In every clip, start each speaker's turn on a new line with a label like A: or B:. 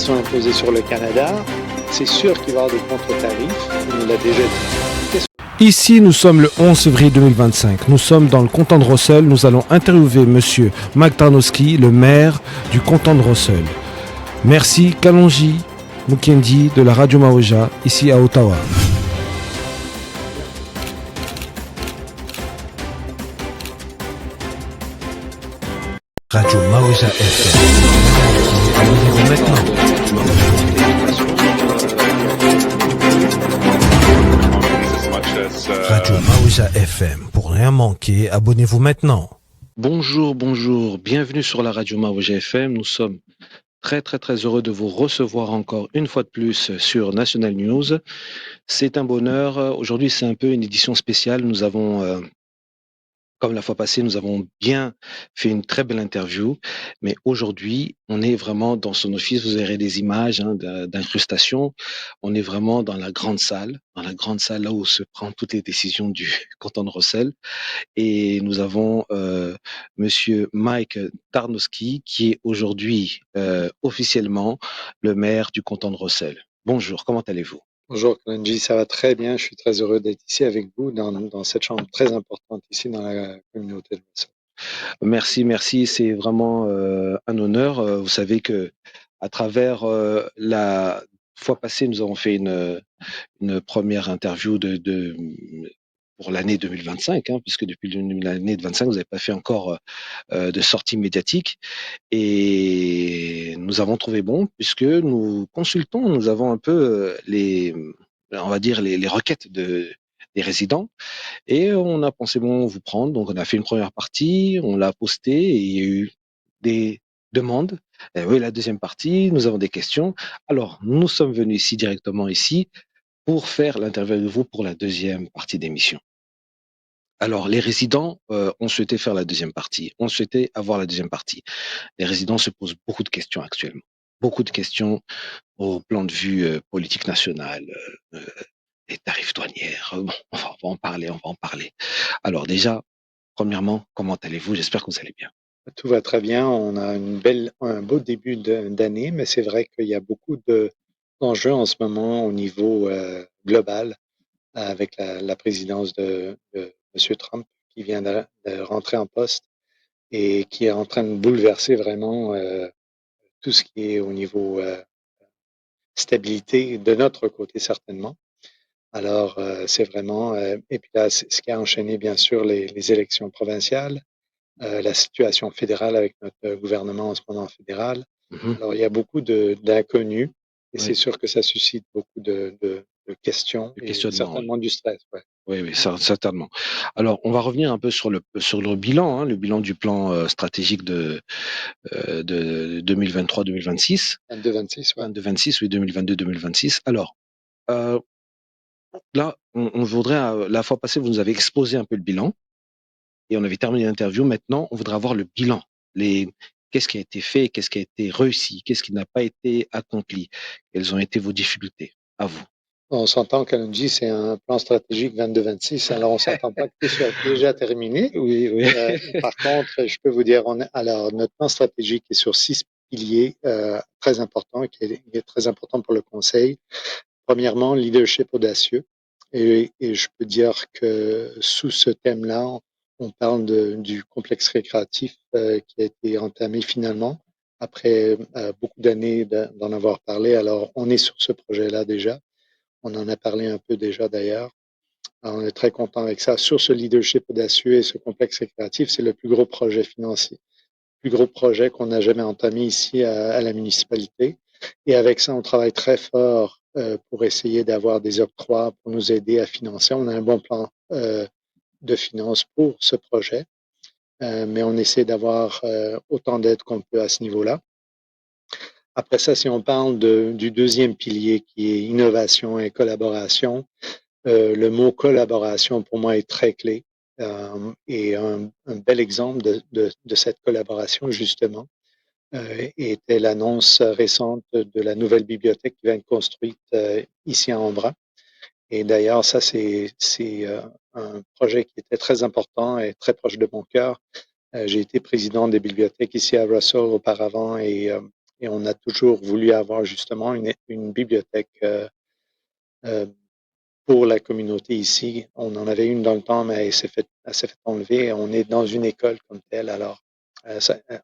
A: sont imposés sur le Canada, c'est sûr qu'il va y avoir des contre-tarifs, on nous l'a déjà dit.
B: Ici, nous sommes le 11 février 2025. Nous sommes dans le canton de Russell. Nous allons interviewer Monsieur Mike Tarnowski, le maire du canton de Russell. Merci Kalonji Mukendi de la Radio Mawija, ici à Ottawa. Radio Mawija FM. Abonnez-vous maintenant. Radio Mawija FM. Pour rien manquer, abonnez-vous maintenant. Bonjour, bienvenue sur la Radio Mawija FM. Nous sommes très heureux de vous recevoir encore une fois de plus sur National News. C'est un bonheur. Aujourd'hui, c'est un peu une édition spéciale. Nous avons, comme la fois passée, nous avons bien fait une très belle interview, mais aujourd'hui, on est vraiment dans son office. Vous verrez des images d'incrustation. On est vraiment dans la grande salle là où se prennent toutes les décisions du canton de Russell. Et nous avons Monsieur Mike Tarnowski, qui est aujourd'hui officiellement le maire du canton de Russell. Bonjour, comment allez-vous?
A: Bonjour Kalonji, ça va très bien. Je suis très heureux d'être ici avec vous dans cette chambre très importante ici dans la communauté de Russell.
B: Merci. C'est vraiment un honneur. Vous savez que à travers la fois passée, nous avons fait une première interview pour l'année 2025, puisque depuis l'année 2025, vous n'avez pas fait encore de sortie médiatique. Et nous avons trouvé bon, puisque nous consultons, nous avons un peu on va dire les requêtes des résidents. Et on a pensé bon vous prendre. Donc on a fait une première partie, on l'a postée et il y a eu des demandes. Et oui, la deuxième partie, nous avons des questions. Alors nous sommes venus directement ici pour faire l'interview avec vous pour la deuxième partie d'émission. Alors, les résidents ont souhaité faire la deuxième partie, ont souhaité avoir la deuxième partie. Les résidents se posent beaucoup de questions actuellement. Beaucoup de questions au plan de vue politique nationale, les tarifs douanières. Bon, on va en parler. Alors déjà, premièrement, comment allez-vous? J'espère que vous allez bien.
A: Tout va très bien. On a un beau début d'année, mais c'est vrai qu'il y a beaucoup d'enjeux en ce moment au niveau global avec la présidence de M. Trump qui vient de rentrer en poste et qui est en train de bouleverser vraiment tout ce qui est au niveau stabilité de notre côté certainement. Alors, c'est vraiment, et puis là, ce qui a enchaîné, bien sûr, les élections provinciales, la situation fédérale avec notre gouvernement en ce moment fédéral. Alors, il y a beaucoup d'inconnus et c'est sûr que ça suscite beaucoup de questions et certainement du stress. Ouais.
B: Oui, certainement. Alors, on va revenir un peu sur le bilan, le bilan du plan stratégique de 2023-2026.
A: 22-26, ouais.
B: 22-26, oui, 2022-2026. Alors, là, on voudrait, la fois passée, vous nous avez exposé un peu le bilan et on avait terminé l'interview. Maintenant, on voudrait avoir le bilan. Qu'est-ce qui a été fait, qu'est-ce qui a été réussi, qu'est-ce qui n'a pas été accompli, quelles ont été vos difficultés? À vous.
A: On s'entend qu'Alonji, c'est un plan stratégique 22-26, alors on ne s'attend pas que tout soit déjà terminé.
B: Oui.
A: Par contre, je peux vous dire, alors notre plan stratégique est sur 6 piliers très importants, qui est très important pour le Conseil. Premièrement, leadership audacieux. Et je peux dire que sous ce thème-là, on parle du complexe récréatif qui a été entamé finalement après beaucoup d'années d'en avoir parlé. Alors, on est sur ce projet-là déjà. On en a parlé un peu déjà d'ailleurs. On est très content avec ça. Sur ce leadership audacieux et ce complexe récréatif, c'est le plus gros projet financier, le plus gros projet qu'on a jamais entamé ici à la municipalité. Et avec ça, on travaille très fort pour essayer d'avoir des octrois pour nous aider à financer. On a un bon plan de finances pour ce projet, mais on essaie d'avoir autant d'aide qu'on peut à ce niveau-là. Après ça, si on parle du deuxième pilier qui est innovation et collaboration, le mot collaboration pour moi est très clé et un bel exemple de cette collaboration justement était l'annonce récente de la nouvelle bibliothèque qui va être construite ici à Embrun. Et d'ailleurs, ça, c'est un projet qui était très important et très proche de mon cœur. J'ai été président des bibliothèques ici à Russell auparavant et et on a toujours voulu avoir justement une bibliothèque euh, pour la communauté ici. On en avait une dans le temps, mais elle s'est fait enlever. On est dans une école comme telle. Alors,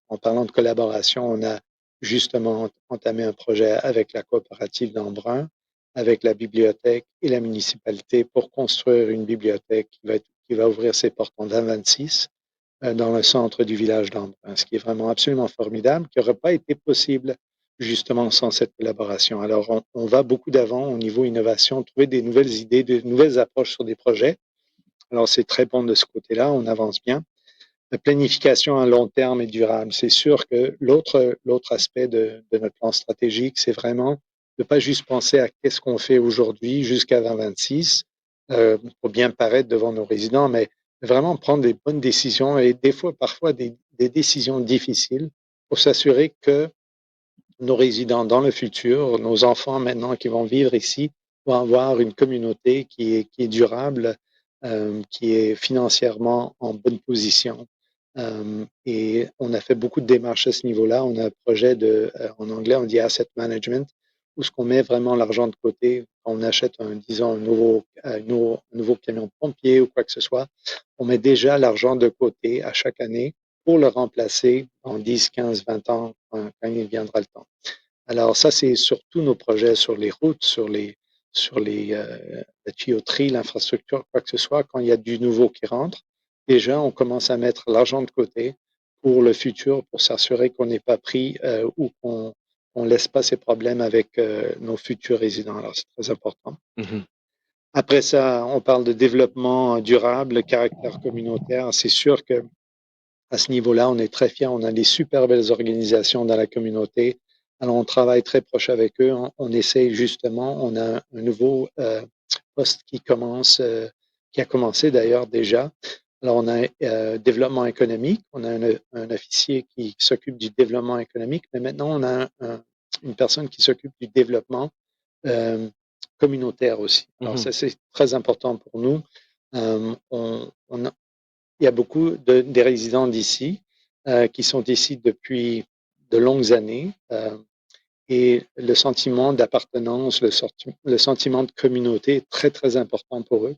A: en parlant de collaboration, on a justement entamé un projet avec la coopérative d'Embrun, avec la bibliothèque et la municipalité pour construire une bibliothèque qui va ouvrir ses portes en 2026 dans le centre du village d'Embrun, ce qui est vraiment absolument formidable, qui n'aurait pas été possible justement sans cette collaboration. Alors, on va beaucoup d'avant au niveau innovation, trouver des nouvelles idées, de nouvelles approches sur des projets. Alors, c'est très bon de ce côté-là, on avance bien. La planification à long terme et durable, c'est sûr que l'autre aspect de notre plan stratégique, c'est vraiment de pas juste penser à qu'est-ce qu'on fait aujourd'hui jusqu'à 2026 pour bien paraître devant nos résidents, mais vraiment prendre des bonnes décisions et des fois, parfois, des décisions difficiles pour s'assurer que nos résidents dans le futur, nos enfants maintenant qui vont vivre ici, vont avoir une communauté qui est durable, qui est financièrement en bonne position. Et on a fait beaucoup de démarches à ce niveau-là. On a un projet en anglais, on dit asset management, où ce qu'on met vraiment l'argent de côté quand on achète disons, un nouveau camion de pompier ou quoi que ce soit. On met déjà l'argent de côté à chaque année pour le remplacer en 10, 15, 20 ans quand il viendra le temps. Alors ça, c'est sur tous nos projets, sur les routes, la tuyauterie, l'infrastructure, quoi que ce soit, quand il y a du nouveau qui rentre, déjà, on commence à mettre l'argent de côté pour le futur, pour s'assurer qu'on n'est pas pris ou qu'on ne laisse pas ces problèmes avec nos futurs résidents. Alors, c'est très important.
B: Mhm.
A: Après ça, on parle de développement durable, caractère communautaire. C'est sûr que à ce niveau-là, on est très fiers. On a des super belles organisations dans la communauté. Alors, on travaille très proche avec eux. On essaye justement, on a un nouveau poste qui a commencé d'ailleurs déjà. Alors, on a développement économique. On a un officier qui s'occupe du développement économique, mais maintenant, on a une personne qui s'occupe du développement euh, communautaire aussi. Alors,
B: Mhm.
A: ça, c'est très important pour nous. On il y a beaucoup des résidents d'ici qui sont ici depuis de longues années et le sentiment d'appartenance, le sentiment de communauté est très, très important pour eux.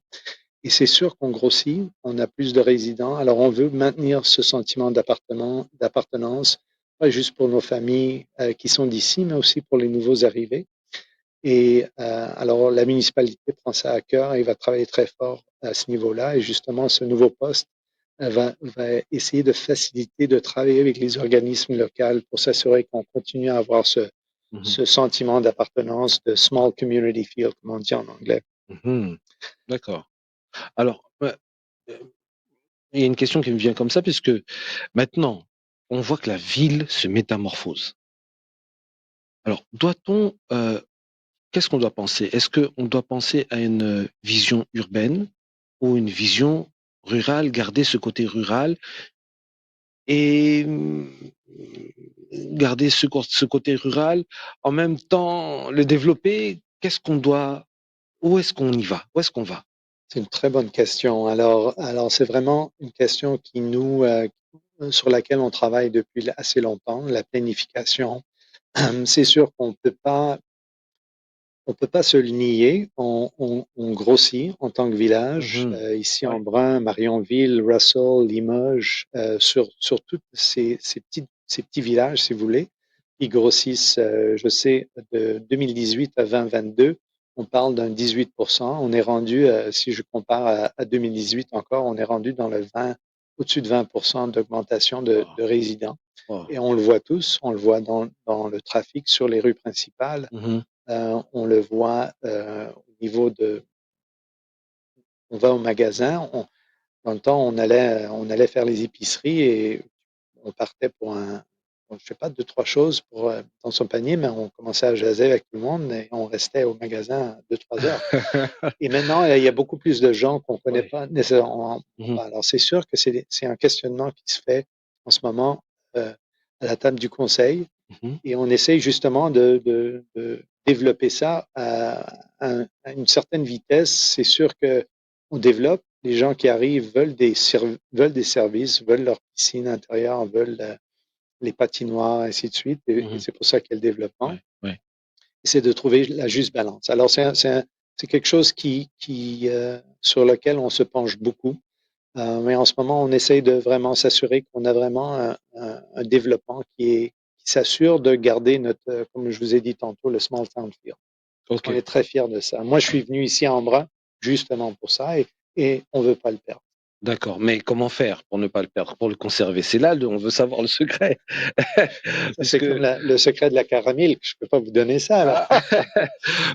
A: Et c'est sûr qu'on grossit, on a plus de résidents, alors on veut maintenir ce sentiment d'appartenance, pas juste pour nos familles qui sont d'ici, mais aussi pour les nouveaux arrivés. Et alors la municipalité prend ça à cœur et va travailler très fort à ce niveau-là. Et justement, ce nouveau poste va essayer de faciliter, de travailler avec les organismes locaux pour s'assurer qu'on continue à avoir
B: Mhm.
A: ce sentiment d'appartenance, de small community feel, comme on dit en anglais.
B: Mhm. D'accord. Alors, euh, il y a une question qui me vient comme ça, puisque maintenant, on voit que la ville se métamorphose. Alors, qu'est-ce qu'on doit penser? Est-ce qu'on doit penser à une vision urbaine ou une vision rurale, garder ce côté rural et garder ce côté rural, en même temps le développer? Où est-ce qu'on y va? Où est-ce qu'on va?
A: C'est une très bonne question. Alors c'est vraiment une question sur laquelle on travaille depuis assez longtemps, la planification. C'est sûr qu'on peut pas On peut pas se le nier, on grossit en tant que village,
B: Mhm.
A: ici en
B: Ouais.
A: Brun, Marionville, Russell, Limoges, sur tous ces petits villages, si vous voulez, qui grossissent, je sais, de 2018 à 2022, on parle d'un 18%. On est rendu, si je compare à 2018 encore, on est rendu dans le 20, au-dessus de 20% d'augmentation
B: Wow.
A: de résidents.
B: Wow.
A: Et on le voit tous, on le voit dans le trafic sur les rues principales.
B: Mhm.
A: On le voit au niveau on va au magasin, dans le temps, on allait faire les épiceries et on partait pour je sais pas, deux, trois choses dans son panier, mais on commençait à jaser avec tout le monde et on restait au magasin deux, trois heures. Et maintenant, il y a beaucoup plus de gens qu'on ne connaît
B: Ouais.
A: pas nécessairement.
B: Mhm.
A: Alors, c'est sûr que c'est un questionnement qui se fait en ce moment euh, à la table du conseil.
B: Mhm.
A: Et on essaye justement de développer ça à une certaine vitesse. C'est sûr que on développe. Les gens qui arrivent veulent des services, veulent leur piscine intérieure, veulent les patinoires, ainsi de suite. Et
B: Mhm.
A: c'est pour ça qu'il y a le développement.
B: Ouais, ouais.
A: C'est de trouver la juste balance. Alors, c'est quelque chose sur lequel on se penche beaucoup. Mais en ce moment, on essaye de vraiment s'assurer qu'on a vraiment un développement qui s'assure de garder comme je vous ai dit tantôt, le small town feel. Parce
B: Ok.
A: qu'on est très fiers de ça. Moi, je suis venu ici à Embrun justement pour ça et on veut pas le perdre.
B: D'accord, mais comment faire pour ne pas le perdre, pour le conserver? C'est là, on veut savoir le secret.
A: Ça, c'est
B: Puisque,
A: comme le secret de la caramel. Je peux pas vous donner ça, là.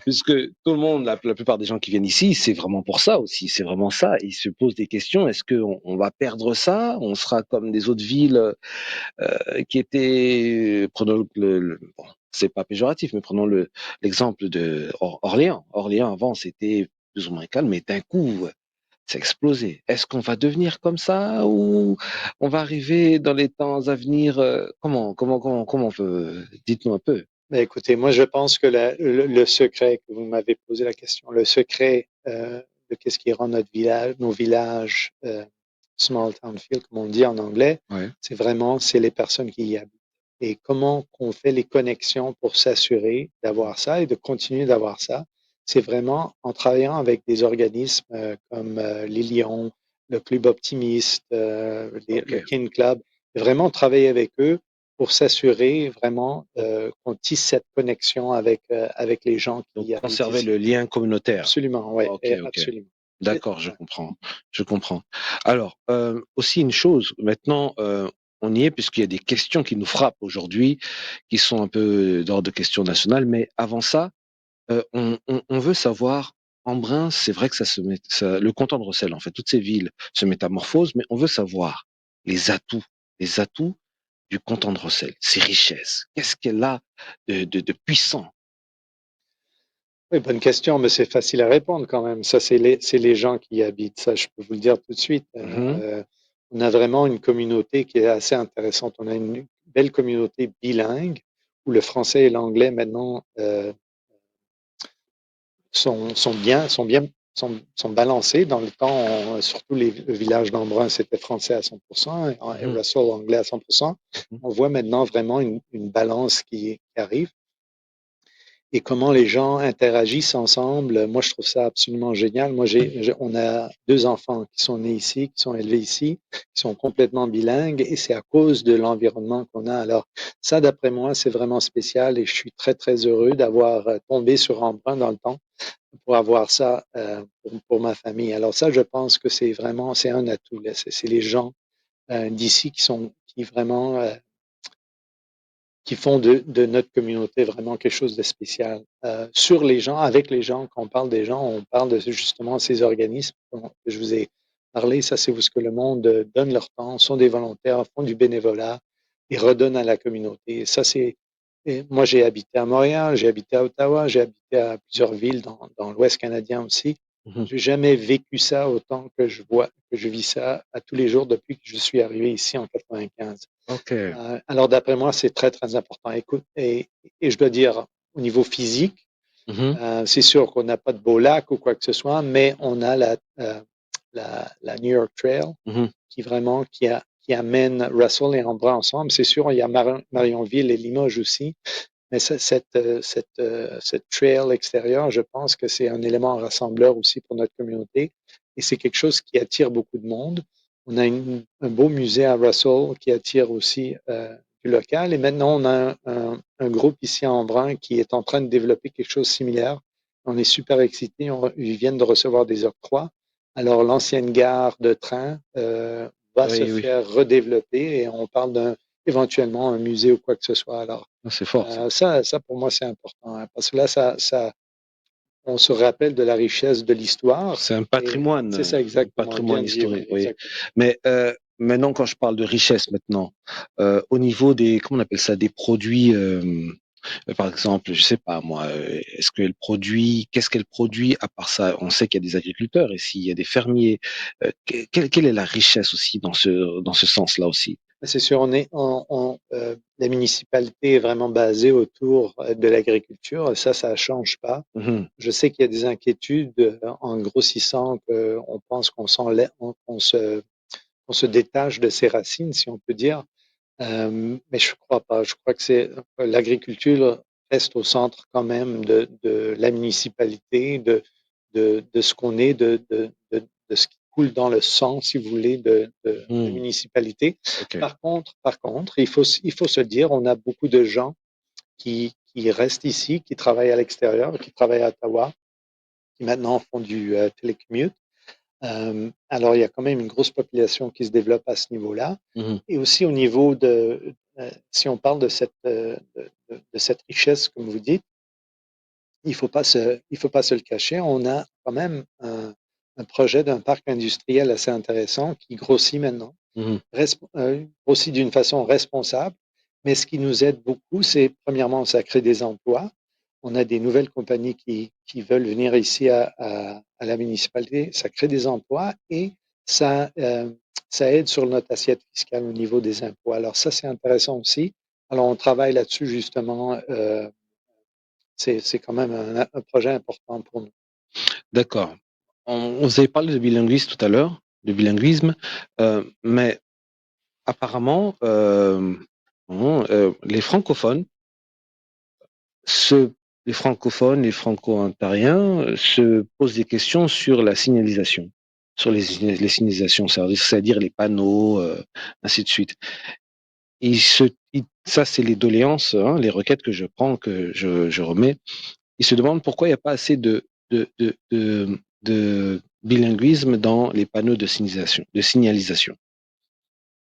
B: puisque tout le monde, la plupart des gens qui viennent ici, c'est vraiment pour ça aussi, c'est vraiment ça. Ils se posent des questions, est-ce qu'on va perdre ça? On sera comme des autres villes qui étaient, prenons bon, c'est pas péjoratif, mais prenons l'exemple de Orléans. Orléans, avant, c'était plus ou moins calme, mais d'un coup, c'est explosé. Est-ce qu'on va devenir comme ça ou on va arriver dans les temps à venir comment on peut, dites-nous un peu.
A: Mais écoutez, moi, je pense que le secret, que vous m'avez posé la question, le secret de qu'est-ce qui rend nos villages small town feel, comme on dit en anglais,
B: Ouais.
A: c'est les personnes qui y habitent. Et comment qu'on fait les connexions pour s'assurer d'avoir ça et de continuer d'avoir ça, c'est vraiment en travaillant avec des organismes comme les Lions, le Club Optimiste, le
B: Ok.
A: Kin Club, et vraiment travailler avec eux pour s'assurer vraiment qu'on tisse cette connexion avec les gens
B: Donc
A: qui habitent
B: conserver
A: ici.
B: le lien communautaire.
A: Absolument, oui,
B: Ok, ok.
A: absolument.
B: D'accord, je
A: Ouais.
B: comprends. Je comprends. Alors, aussi une chose, maintenant, on y est puisqu'il y a des questions qui nous frappent aujourd'hui, qui sont un peu d'ordre de questions nationales, mais avant ça, on veut savoir, Embrun, c'est vrai que le canton de Rossel, en fait, toutes ces villes se métamorphosent, mais on veut savoir les atouts du canton de Rossel, ses richesses. Qu'est-ce qu'elle a de puissant?
A: Oui, bonne question, mais c'est facile à répondre quand même. Ça, c'est les gens qui y habitent. Ça, je peux vous le dire tout de suite.
B: Mhm,
A: On a vraiment une communauté qui est assez intéressante. On a une belle communauté bilingue où le français et l'anglais maintenant sont balancés. Dans le temps, surtout le village d'Embrun, c'était français à 100% et
B: mhm,
A: Russell anglais à 100%.
B: mhm.
A: On voit maintenant vraiment une balance qui arrive et comment les gens interagissent ensemble. Moi, je trouve ça absolument génial. On a deux enfants qui sont nés ici, qui sont élevés ici, qui sont complètement bilingues et c'est à cause de l'environnement qu'on a. Alors, ça, d'après moi, c'est vraiment spécial et je suis très, très heureux d'avoir tombé sur Embrun dans le temps pour avoir ça pour ma famille. Alors ça, je pense que c'est un atout. C'est les gens d'ici qui vraiment qui font de notre communauté vraiment quelque chose de spécial. Sur les gens, avec les gens, quand on parle des gens, on parle de justement ces organismes que je vous ai parlé. Ça, c'est où ce que le monde donne leur temps, sont des volontaires, font du bénévolat et redonnent à la communauté. Et ça, moi, j'ai habité à Montréal, j'ai habité à Ottawa, j'ai habité à plusieurs villes dans l'Ouest canadien aussi.
B: Mhm.
A: J'ai jamais vécu ça autant que je vis ça à tous les jours depuis que je suis arrivé ici en 95.
B: Ok.
A: Alors, d'après moi, c'est très, très important. Écoute, et je dois dire, au niveau physique,
B: Mhm,
A: c'est sûr qu'on n'a pas de beau lac ou quoi que ce soit, mais on a la New York Trail
B: mhm.
A: qui amène Russell et Embrun ensemble. C'est sûr, il y a Marionville et Limoges aussi, mais cette trail extérieure, je pense que c'est un élément rassembleur aussi pour notre communauté et c'est quelque chose qui attire beaucoup de monde. On a un beau musée à Russell qui attire aussi du local et maintenant on a un groupe ici à Embrun qui est en train de développer quelque chose de similaire. On est super excités, ils viennent de recevoir des octrois. Alors l'ancienne gare de train va se
B: Oui, oui.
A: faire redévelopper et on parle éventuellement un musée ou quoi que ce soit. Alors
B: Ah, c'est fort, ça.
A: ça, pour moi, c'est important, hein, parce que là, on se rappelle de la richesse de l'histoire.
B: C'est
A: Et c'est ça
B: un
A: exactement, bien
B: patrimoine
A: dit, oui,
B: historique, oui.
A: exactement.
B: Mais maintenant, quand je parle de richesse, maintenant, au niveau des, comment on appelle ça, des produits, par exemple, je sais pas moi, qu'est-ce qu'elle produit à part ça? On sait qu'il y a des agriculteurs ici, il y a des fermiers. Quelle est la richesse aussi dans ce sens-là aussi?
A: C'est sûr, la municipalité est vraiment basée autour de l'agriculture. Ça ne change pas.
B: Mhm,
A: Je sais qu'il y a des inquiétudes en grossissant qu'on pense qu'on se détache de ses racines, si on peut dire. Mais je crois pas. Je crois que c'est l'agriculture reste au centre quand même de la municipalité, de ce qu'on est, de ce qui coule dans le sang, si vous voulez, de la
B: Mhm.
A: municipalité.
B: Ok.
A: Par contre, il faut se dire, on a beaucoup de gens qui restent ici, qui travaillent à l'extérieur, qui travaillent à Ottawa, qui maintenant font du télécommute. Alors, il y a quand même une grosse population qui se développe à ce niveau-là.
B: Mhm.
A: Et aussi au niveau si on parle de cette richesse, comme vous dites, il faut pas se le cacher. On a quand même un projet d'un parc industriel assez intéressant qui grossit maintenant,
B: Mhm.
A: grossit d'une façon responsable. Mais ce qui nous aide beaucoup, c'est premièrement, ça crée des emplois. On a des nouvelles compagnies qui veulent venir ici à la municipalité. Ça crée des emplois et ça, ça aide sur notre assiette fiscale au niveau des impôts. Alors ça, c'est intéressant aussi. Alors on travaille là-dessus justement. C'est quand même un projet important pour nous.
B: D'accord. On vous avez parlé de bilinguisme tout à l'heure, de bilinguisme, mais apparemment, les francophones se, les francophones, les franco-ontariens se posent des questions sur la signalisation, sur les signalisations, c'est-à-dire les panneaux, ainsi de suite. Ça, c'est les doléances, hein, les requêtes que je prends, que je remets. Ils se demandent pourquoi il n'y a pas assez de bilinguisme dans les panneaux de signalisation. De signalisation.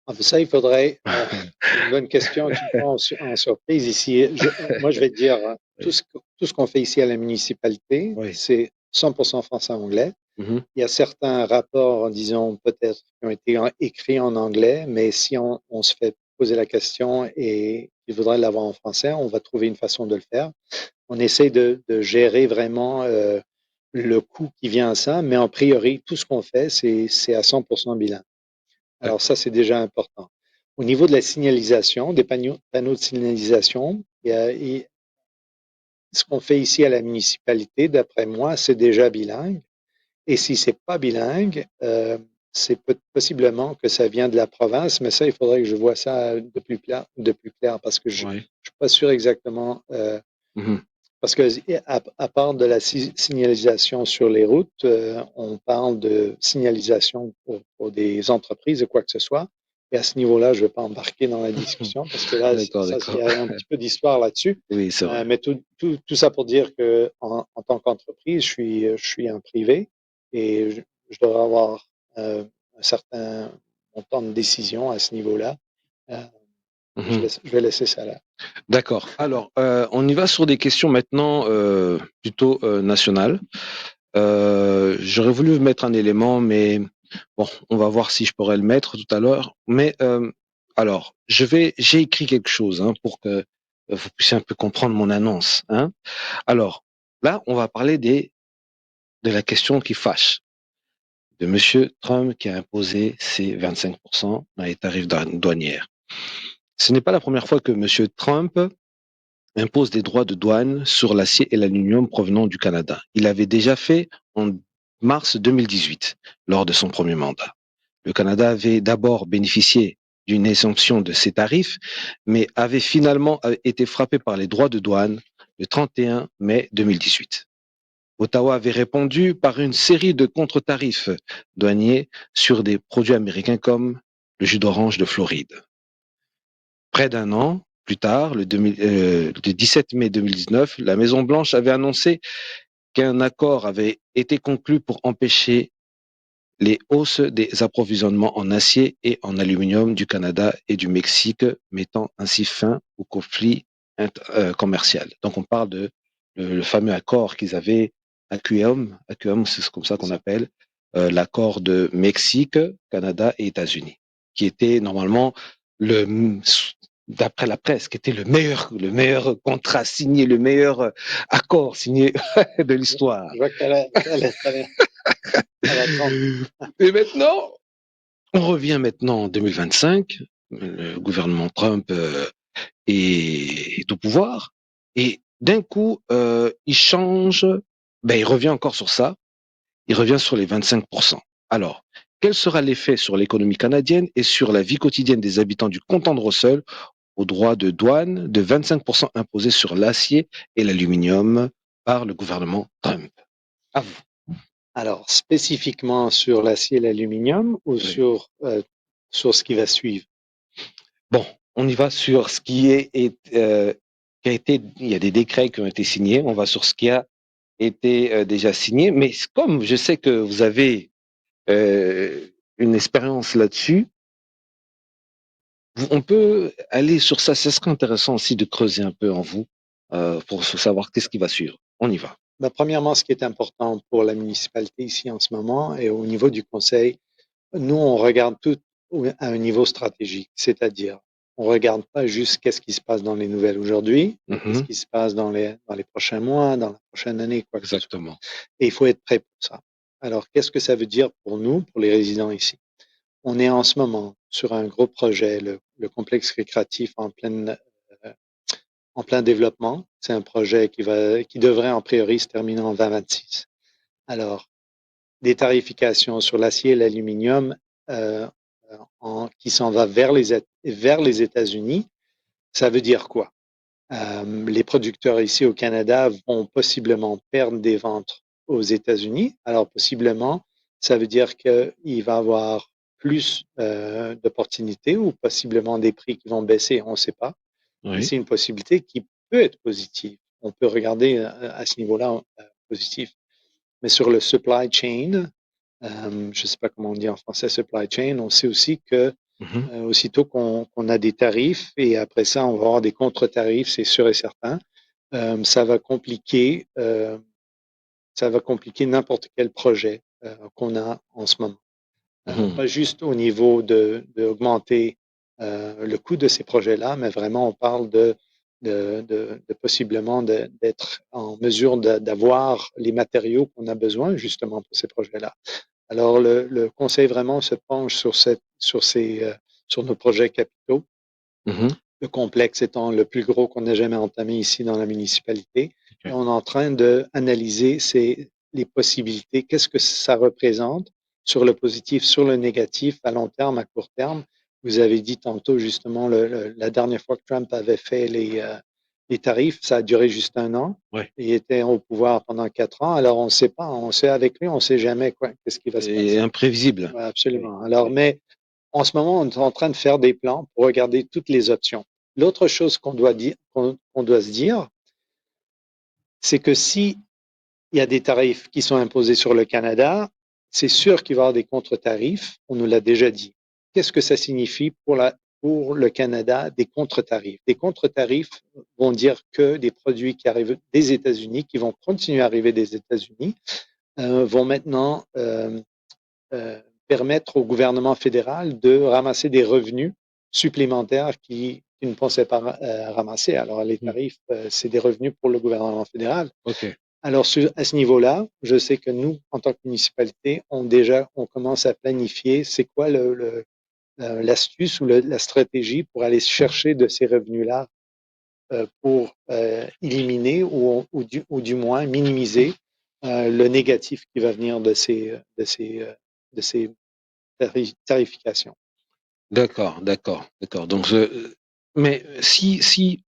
A: Enfin, ça, il faudrait. C'est une bonne question qui me prend en surprise ici. Moi, je vais te dire,
B: Oui.
A: tout ce qu'on fait ici à la municipalité,
B: Oui.
A: c'est 100% français-anglais.
B: Mhm.
A: Il y a certains rapports, disons, peut-être, qui ont été écrits en anglais, mais si on se fait poser la question et il voudrait l'avoir en français, on va trouver une façon de le faire. On essaie de gérer vraiment le coût qui vient à ça, mais en priori, tout ce qu'on fait, c'est à 100% bilingue. Alors
B: D'accord.
A: ça, c'est déjà important. Au niveau de la signalisation, des panneaux de signalisation, ce qu'on fait ici à la municipalité, d'après moi, c'est déjà bilingue. Et si c'est pas bilingue, c'est possiblement que ça vient de la province, mais ça, il faudrait que je vois ça de plus clair parce que je ne
B: Oui.
A: suis pas sûr exactement.
B: Mhm.
A: Parce que à part de la signalisation sur les routes, on parle de signalisation pour des entreprises ou quoi que ce soit. Et à ce niveau-là, je ne vais pas embarquer dans la discussion parce que là,
B: D'accord,
A: ça, il
B: d'accord.
A: y a un petit peu d'histoire là-dessus.
B: Oui, c'est vrai.
A: Mais tout ça pour dire que en tant qu'entreprise, je suis un privé et je dois avoir un certain montant de décision à ce niveau-là. Euh,
B: Mhm.
A: je vais laisser ça là.
B: D'accord. Alors, on y va sur des questions maintenant plutôt nationales. J'aurais voulu mettre un élément, mais bon, on va voir si je pourrais le mettre tout à l'heure. Mais alors, j'ai écrit quelque chose hein, pour que vous puissiez un peu comprendre mon annonce. Hein. Alors, là, on va parler de la question qui fâche, de Monsieur Trump qui a imposé ses 25% dans les tarifs douanières. Ce n'est pas la première fois que Monsieur Trump impose des droits de douane sur l'acier et l'aluminium provenant du Canada. Il l'avait déjà fait en mars 2018, lors de son premier mandat. Le Canada avait d'abord bénéficié d'une exemption de ces tarifs, mais avait finalement été frappé par les droits de douane le 31 mai 2018. Ottawa avait répondu par une série de contre-tarifs douaniers sur des produits américains comme le jus d'orange de Floride. Près d'un an plus tard, le 17 mai 2019, la Maison-Blanche avait annoncé qu'un accord avait été conclu pour empêcher les hausses des approvisionnements en acier et en aluminium du Canada et du Mexique, mettant ainsi fin au conflit commercial. Donc on parle de le fameux accord qu'ils avaient AQUM, c'est comme ça
A: C'est
B: qu'on
A: ça.
B: appelle l'accord de Mexique, Canada et États-Unis, qui était normalement le d'après la presse, qui était le meilleur contrat signé, le meilleur accord signé de l'histoire.
A: Je vois que t'as la trempe.
B: Et maintenant, on revient maintenant en 2025. Le gouvernement Trump est au pouvoir et d'un coup, il change. Ben, il revient encore sur ça. Il revient sur les 25%. Alors, Quel sera l'effet sur l'économie canadienne et sur la vie quotidienne des habitants du canton de Russell au droit de douane de 25% imposé sur l'acier et l'aluminium par le gouvernement Trump? À vous.
A: Alors, spécifiquement sur l'acier et l'aluminium ou
B: Oui.
A: sur ce qui va suivre?
B: Bon, on y va sur ce qui a été, il y a des décrets qui ont été signés, on va sur ce qui a été déjà signé, mais comme je sais que vous avez une expérience là-dessus, on peut aller sur ça. Ce serait intéressant aussi de creuser un peu en vous pour savoir qu'est-ce qui va suivre. On y va.
A: Ben, premièrement, ce qui est important pour la municipalité ici en ce moment et au niveau du conseil, nous, on regarde tout à un niveau stratégique, c'est-à-dire, on regarde pas juste qu'est-ce qui se passe dans les nouvelles aujourd'hui, mais qu'est-ce
B: Mhm,
A: qui se passe dans les prochains mois, dans la prochaine année, quoi que ce soit.
B: exactement.
A: Et il faut être prêt pour ça. Alors, qu'est-ce que ça veut dire pour nous, pour les résidents ici? On est en ce moment sur un gros projet, le complexe récréatif en plein développement. C'est un projet qui devrait en priori se terminer en 2026. Alors, des tarifications sur l'acier et l'aluminium euh, qui s'en va vers les États-Unis, ça veut dire quoi? Les producteurs ici au Canada vont possiblement perdre des ventes aux États-Unis. Alors possiblement, ça veut dire qu'il va y avoir plus d'opportunités ou possiblement des prix qui vont baisser, on ne sait pas. Mais
B: Oui.
A: c'est une possibilité qui peut être positive. On peut regarder à ce niveau-là positif. Mais sur le supply chain, je ne sais pas comment on dit en français supply chain, on sait aussi que
B: Mhm,
A: aussitôt qu'on a des tarifs et après ça, on va avoir des contre-tarifs, c'est sûr et certain. Euh, ça va compliquer, euh, ça va compliquer n'importe quel projet qu'on a en ce moment.
B: mhm,
A: Pas juste au niveau d'augmenter le coût de ces projets-là, mais vraiment on parle de possiblement d'être en mesure d'avoir les matériaux qu'on a besoin justement pour ces projets-là. Alors le conseil vraiment se penche sur nos projets capitaux,
B: mhm.
A: le complexe étant le plus gros qu'on ait jamais entamé ici dans la municipalité. Et
B: Ok.
A: on est en train d'analyser les possibilités, qu'est-ce que ça représente sur le positif, sur le négatif, à long terme, à court terme. Vous avez dit tantôt justement la dernière fois que Trump avait fait les tarifs, ça a duré juste un an.
B: Ouais.
A: Il était au pouvoir pendant 4 ans. Alors on ne sait pas, on sait avec lui, on ne sait jamais quoi, qu'est-ce qui va se
B: Et
A: passer.
B: imprévisible.
A: Ouais,
B: Oui.
A: absolument. Alors,
B: Oui.
A: mais en ce moment, on est en train de faire des plans pour regarder toutes les options. L'autre chose qu'on doit se dire, c'est que si il y a des tarifs qui sont imposés sur le Canada, c'est sûr qu'il va y avoir des contre-tarifs. On nous l'a déjà dit. Qu'est-ce que ça signifie pour le Canada, des contre-tarifs? Des contre-tarifs vont dire que des produits qui arrivent des États-Unis, qui vont continuer à arriver des États-Unis, vont maintenant permettre au gouvernement fédéral de ramasser des revenus supplémentaires qui ne pensait pas ramasser. Alors, les
B: Mhm.
A: tarifs, c'est des revenus pour le gouvernement fédéral.
B: Ok.
A: Alors, à ce niveau-là, je sais que nous, en tant que municipalité, on commence à planifier c'est quoi l'astuce ou la stratégie pour aller chercher de ces revenus-là pour éliminer ou du moins minimiser le négatif qui va venir de ces tarification.
B: D'accord, d'accord, d'accord. Donc, mais si,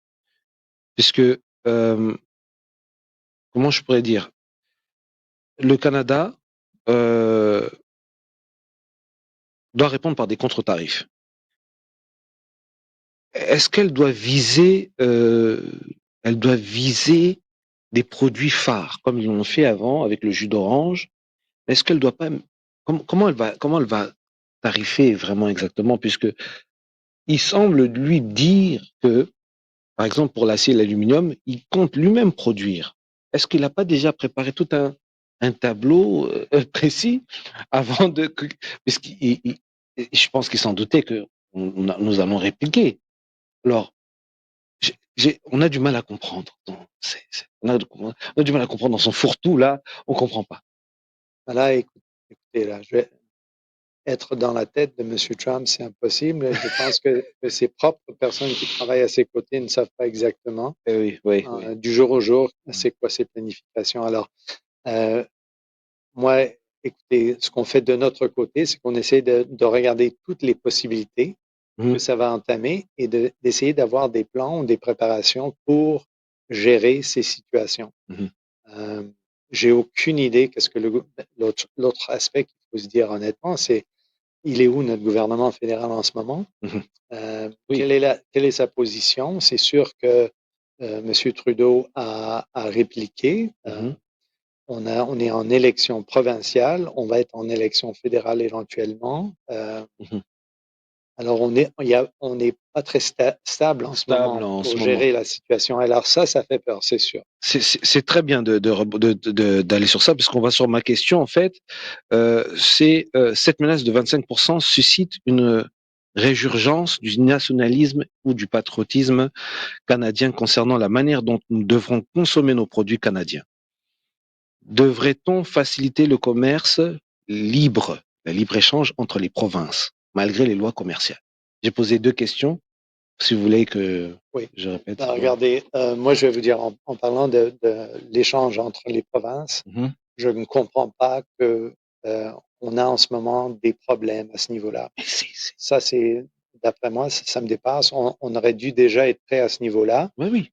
B: puisque, comment je pourrais dire, le Canada euh, doit répondre par des contre-tarifs. Est-ce qu'elle doit elle doit viser des produits phares, comme ils l'ont fait avant avec le jus d'orange? Est-ce qu'elle doit pas, comment elle va tarifer vraiment exactement, puisque il semble lui dire que, par exemple, pour l'acier et l'aluminium, il compte lui-même produire. Est-ce qu'il n'a pas déjà préparé tout un tableau précis avant de... je pense qu'il s'en doutait que nous allons répliquer. Alors, on a du mal à comprendre. On a du mal à comprendre dans son fourre-tout, là, on comprend pas.
A: Là, écoutez, là, je vais être dans la tête de M. Trump, c'est impossible. Je pense que ses propres personnes qui travaillent à ses côtés ne savent pas exactement
B: Oui, oui, oui.
A: du jour au jour c'est quoi ses planifications. Alors, euh, moi, écoutez, ce qu'on fait de notre côté, c'est qu'on essaie de regarder toutes les possibilités que
B: Mhm,
A: ça va entamer et d'essayer d'avoir des plans ou des préparations pour gérer ces situations.
B: mhm,
A: Euh, j'ai aucune idée qu'est-ce que l'autre aspect qu'il faut se dire honnêtement, c'est il est où notre gouvernement fédéral en ce moment?
B: mhm. Oui.
A: Quelle est sa position? C'est sûr que M. Trudeau a répliqué.
B: Mhm,
A: On est en élection provinciale, on va être en élection fédérale éventuellement.
B: mhm.
A: Alors, on n'est pas très stable en ce
B: Stable
A: moment
B: en ce
A: pour
B: moment.
A: gérer la situation. Alors ça fait peur, c'est sûr.
B: C'est très bien d'aller sur ça, parce qu'on va sur ma question, en fait. Cette menace de 25% suscite une résurgence du nationalisme ou du patriotisme canadien concernant la manière dont nous devrons consommer nos produits canadiens. Devrait-on faciliter le commerce libre, le libre-échange entre les provinces, malgré les lois commerciales? J'ai posé deux questions. Si vous voulez que
A: Oui.
B: je répète.
A: Ben,
B: Voilà.
A: regardez, moi je vais vous dire, en parlant de l'échange entre les provinces,
B: Mhm.
A: je ne comprends pas que on a en ce moment des problèmes à ce niveau-là. Ça, c'est, d'après moi, ça me dépasse. On aurait dû déjà être prêt à ce niveau-là.
B: Oui, oui.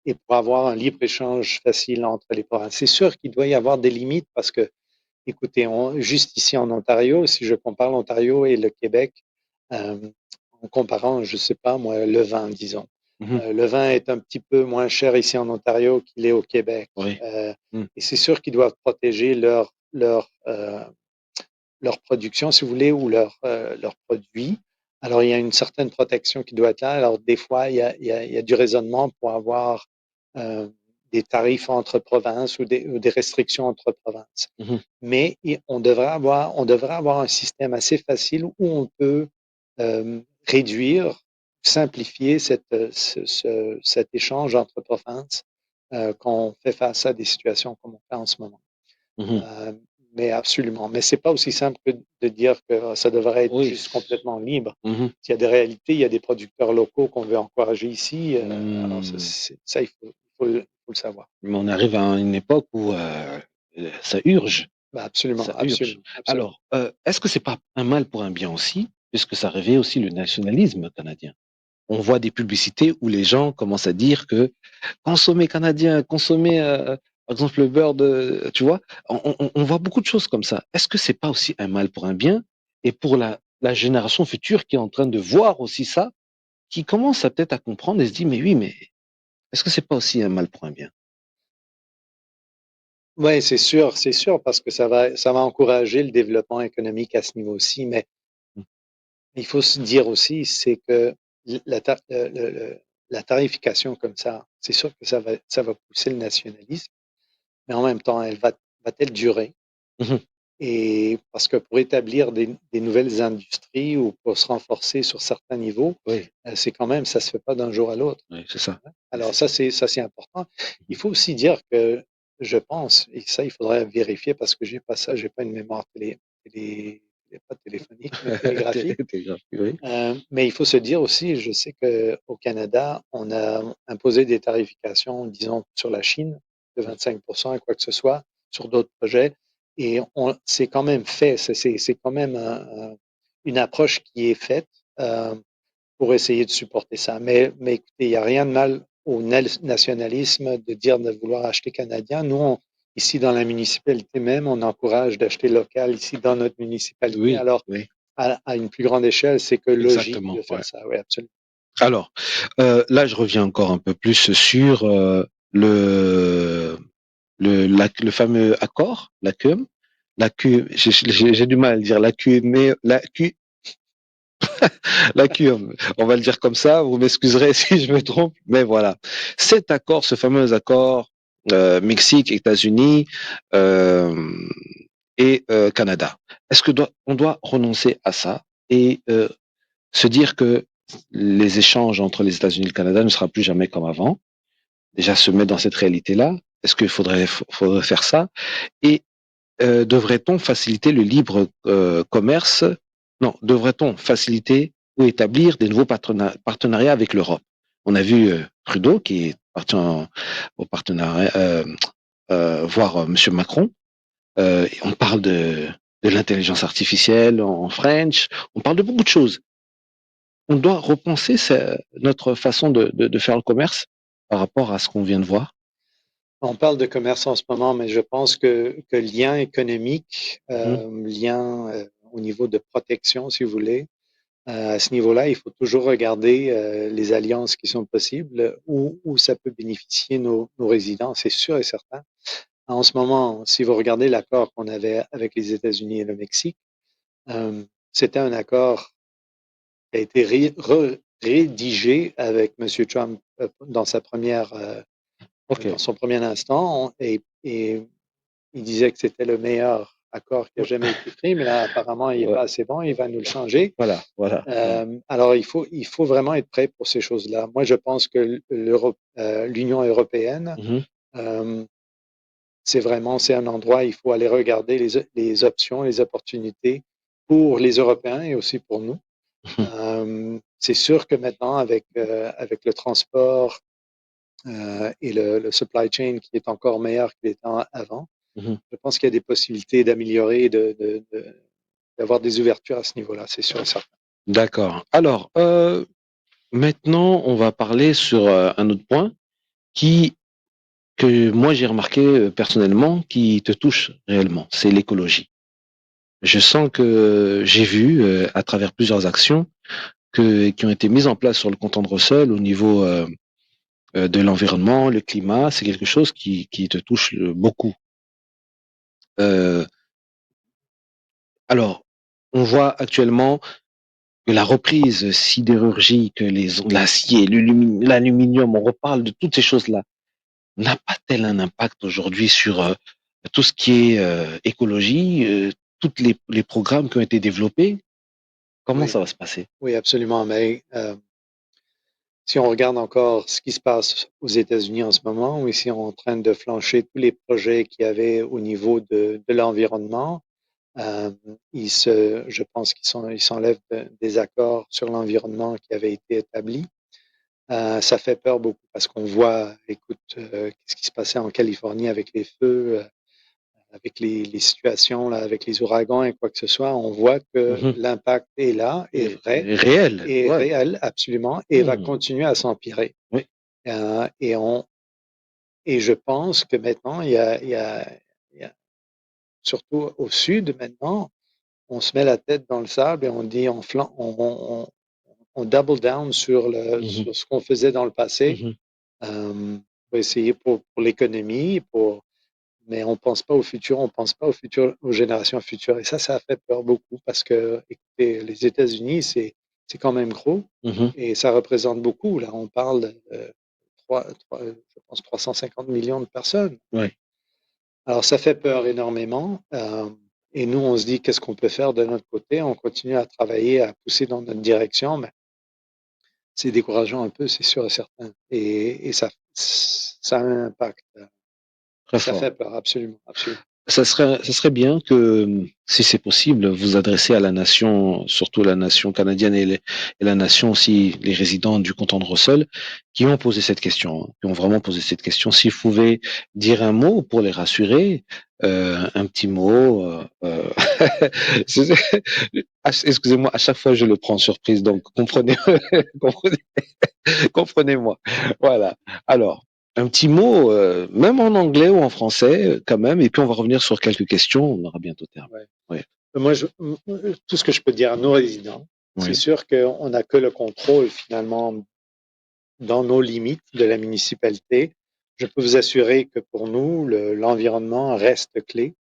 A: Et pour avoir un libre-échange facile entre les provinces. C'est sûr qu'il doit y avoir des limites parce que, écoutez, juste ici en Ontario, si je compare l'Ontario et le Québec, euh, en comparant, je ne sais pas moi, le vin, disons.
B: Mhm.
A: Le vin est un petit peu moins cher ici en Ontario qu'il est au Québec.
B: Oui. Mhm.
A: Et c'est sûr qu'ils doivent protéger leur production, si vous voulez, ou leurs produits. Alors, il y a une certaine protection qui doit être là. Alors, des fois, il y a du raisonnement pour avoir euh, des tarifs entre provinces ou des restrictions entre provinces.
B: Mhm.
A: Mais on devrait avoir un système assez facile où on peut réduire, simplifier cet échange entre provinces quand on fait face à des situations comme on fait en ce moment.
B: Mhm.
A: Euh, mais absolument. Mais c'est pas aussi simple que de dire que ça devrait être
B: Oui.
A: juste complètement libre.
B: Mhm.
A: Il y a des réalités, il y a des producteurs locaux qu'on veut encourager ici. Alors
B: Hmm.
A: ça, il faut le savoir.
B: Mais on arrive à une époque où ça urge,
A: Ben absolument,
B: ça urge.
A: absolument, absolument.
B: Alors, est-ce que c'est pas un mal pour un bien aussi, puisque ça réveille aussi le nationalisme canadien? On voit des publicités où les gens commencent à dire que consommer canadien, consommer, par exemple, le beurre de, tu vois, on voit beaucoup de choses comme ça. Est-ce que c'est pas aussi un mal pour un bien, et pour la génération future qui est en train de voir aussi ça, qui commence à peut-être à comprendre et se dit, mais oui, mais est-ce que c'est pas aussi un mal pour un bien?
A: Oui, c'est sûr, parce que ça va encourager le développement économique à ce niveau-ci. Mais il faut se dire aussi, c'est que la, ta- la tarification comme ça, c'est sûr que ça va pousser le nationalisme, mais en même temps, va-t-elle durer?
B: Mhm.
A: Et parce que pour établir des nouvelles industries ou pour se renforcer sur certains niveaux,
B: Oui,
A: c'est quand même, ça se fait pas d'un jour à l'autre.
B: oui, c'est ça. Oui,
A: Alors
B: c'est ça.
A: ça c'est important.
B: Mhm.
A: Il faut aussi dire que je pense, et ça il faudrait vérifier parce que j'ai pas ça, j'ai pas une mémoire pas téléphonique, mais télégraphique.
B: Oui.
A: Mais il faut se dire aussi, je sais qu'au Canada, on a imposé des tarifications, disons, sur la Chine de 25% à quoi que ce soit, sur d'autres projets. Et c'est quand même fait, c'est quand même une approche qui est faite pour essayer de supporter ça. Mais écoutez, il n'y a rien de mal au nationalisme de dire de vouloir acheter canadien. Nous, ici dans la municipalité même, on encourage d'acheter local ici dans notre municipalité.
B: Oui,
A: Alors,
B: oui,
A: à une plus grande échelle, c'est que logique
B: exactement.
A: de
B: Ouais.
A: faire ça. Oui, absolument.
B: Alors, là, je reviens encore un peu plus sur le, le fameux accord, l'ACUM. J'ai du mal à le dire, l'ACUM, mais l'ACUM, on va le dire comme ça, vous m'excuserez si je me trompe, mais voilà. Cet accord, ce fameux accord Mexique, États-Unis euh, et Canada, est-ce que on doit renoncer à ça et se dire que les échanges entre les États-Unis et le Canada ne sera plus jamais comme avant? Déjà se mettre dans cette réalité-là. Est-ce qu'il faudrait faire ça? Et devrait-on faciliter le libre commerce? Non, devrait-on faciliter ou établir des nouveaux partenariats avec l'Europe? On a vu Trudeau qui est parti au partenariat, voir Monsieur Macron. On parle de l'intelligence artificielle en French, on parle de beaucoup de choses. On doit repenser notre façon de faire le commerce par rapport à ce qu'on vient de voir.
A: On parle de commerce en ce moment, mais je pense que lien économique,
B: Mhm,
A: lien au niveau de protection, si vous voulez, à ce niveau-là, il faut toujours regarder les alliances qui sont possibles, où ça peut bénéficier nos résidents, c'est sûr et certain. En ce moment, si vous regardez l'accord qu'on avait avec les États-Unis et le Mexique, euh, c'était un accord qui a été rédigé avec M. Trump
B: ok.
A: dans son premier instant, et il disait que c'était le meilleur accord qui a jamais été pris, mais là, apparemment, il n'est
B: Ouais,
A: pas assez bon, il va nous le changer.
B: voilà, voilà, voilà.
A: Alors, il faut vraiment être prêt pour ces choses-là. Moi, je pense que l'Union européenne,
B: Mhm,
A: euh, c'est un endroit, il faut aller regarder les options, les opportunités pour les Européens et aussi pour nous.
B: mhm,
A: C'est sûr que maintenant, avec le transport et le supply chain qui est encore meilleur qu'il était avant,
B: mhm.
A: je pense qu'il y a des possibilités d'améliorer, d'avoir des ouvertures à ce niveau-là, c'est sûr et certain.
B: D'accord. Alors, maintenant, on va parler sur un autre point qui que moi j'ai remarqué personnellement qui te touche réellement, c'est l'écologie. Je sens que j'ai vu à travers plusieurs actions qui ont été mises en place sur le canton de Rossel au niveau de l'environnement, le climat, c'est quelque chose qui te touche beaucoup. Euh, alors, on voit actuellement que la reprise sidérurgique, l'acier, l'aluminium, on reparle de toutes ces choses-là. N'a pas tel un impact aujourd'hui sur tout ce qui est écologie, tous les programmes qui ont été développés? Comment
A: Oui,
B: ça va se passer?
A: oui, absolument. Mais si on regarde encore ce qui se passe aux États-Unis en ce moment, où ils sont en train de flancher tous les projets qu'il y avait au niveau de l'environnement, euh, je pense ils s'enlèvent des accords sur l'environnement qui avaient été établis. Ça fait peur beaucoup parce qu'on voit, écoute, ce qui se passait en Californie avec les feux, avec les situations, là, avec les ouragans et quoi que ce soit. On voit que
B: Mhm.
A: l'impact est là,
B: Réel,
A: est
B: ouais.
A: réel absolument, et va
B: Hmm.
A: continuer à s'empirer.
B: Oui.
A: Euh, et, on, et je pense que maintenant, il y a, surtout au sud maintenant, on se met la tête dans le sable et on dit, on double down
B: Mhm.
A: sur ce qu'on faisait dans le passé,
B: Mhm.
A: pour essayer pour l'économie, mais on pense pas au futur, on pense pas au futur, aux générations futures. Et ça fait peur beaucoup parce que, écoutez, les États-Unis, c'est quand même gros
B: Mhm.
A: et ça représente beaucoup. Là, on parle de je pense 350 millions de personnes.
B: Ouais.
A: Alors, ça fait peur énormément. Et nous, on se dit, qu'est-ce qu'on peut faire de notre côté? On continue à travailler, à pousser dans notre direction, mais c'est décourageant un peu, c'est sûr et certain. Et ça a un impact.
B: Très
A: Ça
B: fort.
A: fait peur, absolument, absolument.
B: Ça serait bien que, si c'est possible, vous adressez à la nation, surtout la nation canadienne et la nation aussi, les résidents du canton de Russell, qui ont posé cette question, qui ont vraiment posé cette question. Si vous pouvez dire un mot pour les rassurer, un petit mot. Excusez-moi, à chaque fois je le prends en surprise, donc comprenez, comprenez, comprenez-moi. Voilà. Alors, un petit mot, même en anglais ou en français, quand même, et puis on va revenir sur quelques questions. On aura bientôt terminé.
A: Ouais.
B: Oui,
A: Tout ce que je peux dire à nos résidents, c'est
B: oui.
A: sûr qu'on n'a que le contrôle finalement dans nos limites de la municipalité. Je peux vous assurer que pour nous, l'environnement reste clé.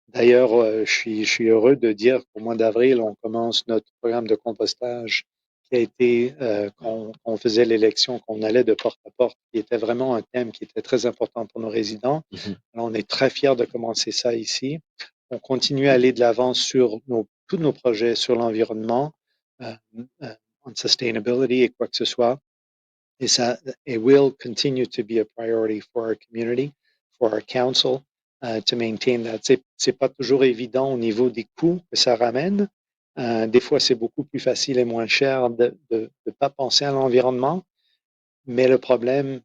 A: D'ailleurs, je suis heureux de dire qu'au mois d'avril, on commence notre programme de compostage qui a été, quand on faisait l'élection, qu'on allait de porte à porte, qui était vraiment un thème qui était très important pour nos résidents.
B: Mhm,
A: Alors, on est très fiers de commencer ça ici. On continue à aller de l'avant sur tous nos projets sur l'environnement, euh, euh, en sustainability et quoi que ce soit. Et ça, it will continue to be a priority for our community, for our council, to maintain that. C'est pas toujours évident au niveau des coûts que ça ramène. Des fois, c'est beaucoup plus facile et moins cher de pas penser à l'environnement, mais le problème,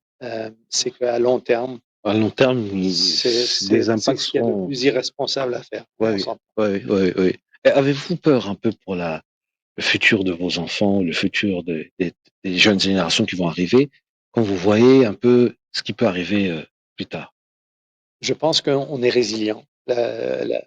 A: c'est qu'à long terme,
B: À long terme, les
A: C'est
B: impacts
A: ce qu'il y a de
B: seront.
A: plus irresponsable à faire. On
B: Oui,
A: s'en-
B: oui, oui, oui. Et avez-vous peur un peu pour le futur de vos enfants, le futur des jeunes générations qui vont arriver, quand vous voyez un peu ce qui peut arriver plus tard?
A: Je pense qu'on est résilient. Le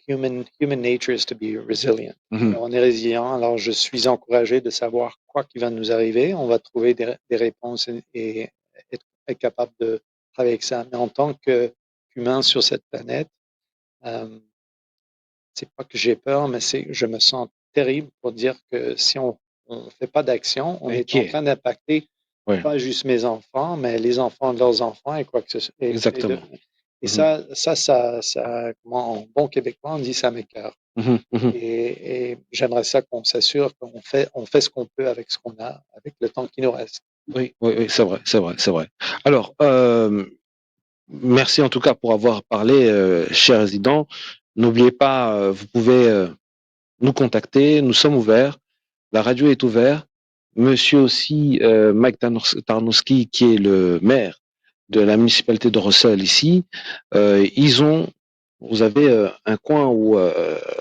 A: human nature is to be resilient.
B: Mhm.
A: Alors, on est résilient. Alors, je suis encouragé de savoir quoi qui va nous arriver. On va trouver des réponses et être capable de travailler avec ça. Mais en tant qu'humain sur cette planète, euh, c'est pas que j'ai peur, mais je me sens terrible pour dire que si on ne fait pas d'action, on est en
B: Inquiet.
A: train d'impacter
B: Oui,
A: pas juste mes enfants, mais les enfants de leurs enfants et quoi que ce soit.
B: exactement.
A: Et
B: Mhm.
A: comment, en bon québécois, on dit ça m'écoeure.
B: Mhm, mhm.
A: Et j'aimerais ça qu'on s'assure on fait ce qu'on peut avec ce qu'on a, avec le temps qui nous reste.
B: Oui, oui, oui, c'est vrai, c'est vrai, c'est vrai. Alors, merci en tout cas pour avoir parlé, cher résident. N'oubliez pas, vous pouvez nous contacter, nous sommes ouverts, la radio est ouverte. Monsieur aussi, Mike Tarnowski, qui est le maire de la municipalité de Russell ici, ils ont, vous avez un coin où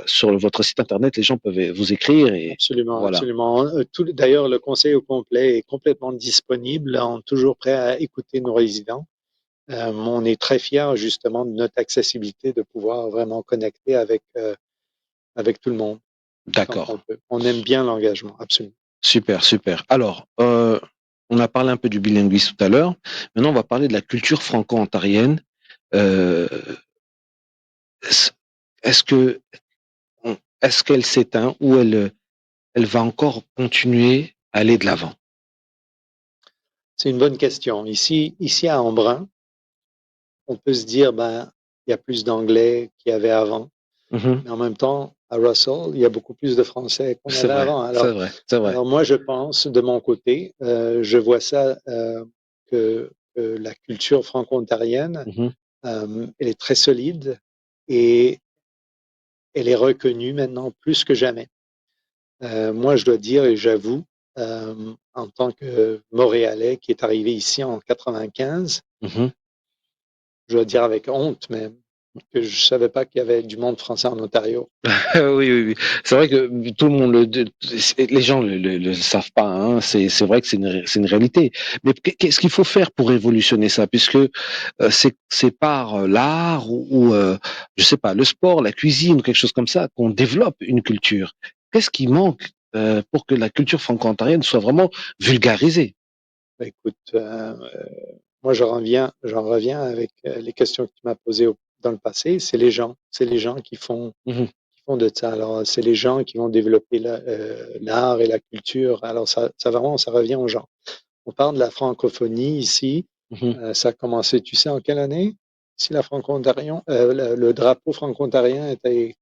B: sur votre site internet, les gens peuvent vous écrire et
A: Absolument,
B: voilà.
A: absolument. D'ailleurs, le conseil au complet est complètement disponible. On est toujours prêt à écouter nos résidents. On est très fiers justement de notre accessibilité, de pouvoir vraiment connecter avec tout le monde quand
B: D'accord.
A: on peut. On aime bien l'engagement, absolument.
B: Super, super. Alors, on a parlé un peu du bilinguisme tout à l'heure. Maintenant, on va parler de la culture franco-ontarienne. Euh, est-ce que, est-ce qu'elle s'éteint ou elle va encore continuer à aller de l'avant?
A: C'est une bonne question. Ici à Embrun, on peut se dire, ben, il y a plus d'anglais qu'il y avait avant.
B: Mhm.
A: Mais en même temps, à Russell, il y a beaucoup plus de français qu'on
B: C'est
A: avait
B: vrai,
A: avant.
B: c'est vrai, c'est vrai.
A: Alors moi, je pense, de mon côté, je vois ça que la culture franco-ontarienne,
B: Mhm.
A: elle est très solide et elle est reconnue maintenant plus que jamais. Moi, je dois dire et j'avoue, en tant que Montréalais qui est arrivé ici en 95,
B: Mhm.
A: je dois dire avec honte même, que je savais pas qu'il y avait du monde français en Ontario.
B: Oui, oui, oui. C'est vrai que tout le monde les gens le savent pas, hein. C'est vrai que c'est une réalité. Mais qu'est-ce qu'il faut faire pour révolutionner ça? Puisque c'est par l'art ou je sais pas, le sport, la cuisine ou quelque chose comme ça qu'on développe une culture. Qu'est-ce qui manque pour que la culture franco-ontarienne soit vraiment vulgarisée?
A: Ben, écoute, moi, j'en reviens avec les questions que tu m'as posées dans le passé. C'est les gens
B: Mhm,
A: qui font de ça. Alors, c'est les gens qui vont développer l'art et la culture. Alors, ça revient aux gens. On parle de la francophonie ici.
B: mhm.
A: Ça a commencé, tu sais, en quelle année? Si la franco-ontarien, le drapeau franco-ontarien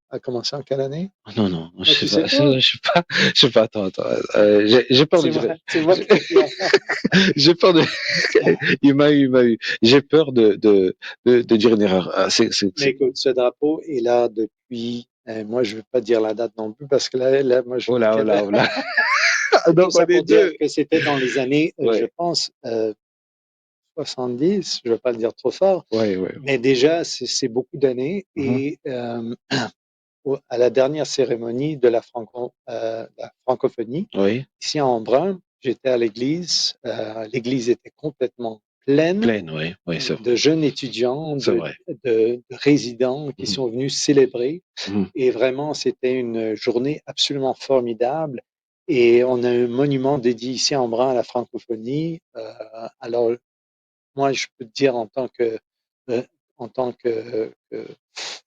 A: a commencé en quelle année?
B: Non, non, je
A: Ah,
B: sais
A: tu
B: pas,
A: sais pas?
B: je sais pas, attends, j'ai peur de dire,
A: C'est moi qui te dis.
B: j'ai peur de, il m'a eu, j'ai peur de dire une erreur. Ah,
A: Mais écoute, ce drapeau est là depuis, moi je ne veux pas dire la date non plus parce que là moi je
B: oh là, oh
A: m'inquiète.
B: là, oh là.
A: C'est tout
B: Donc on
A: ça
B: est
A: pour dire
B: deux.
A: que c'était dans les années, je
B: Ouais,
A: pense, 70, je ne veux pas le dire trop fort,
B: ouais, ouais.
A: mais déjà c'est beaucoup d'années
B: Mhm.
A: et à la dernière cérémonie de la francophonie,
B: Oui,
A: ici à Embrun, j'étais à l'église, l'église était complètement pleine
B: pleine, oui, oui, c'est vrai,
A: de jeunes étudiants,
B: c'est vrai.
A: de résidents qui
B: Mhm,
A: sont venus célébrer.
B: mhm,
A: Et vraiment, c'était une journée absolument formidable. Et on a un monument dédié ici à Embrun à la francophonie. Alors, moi, je peux te dire euh, en tant que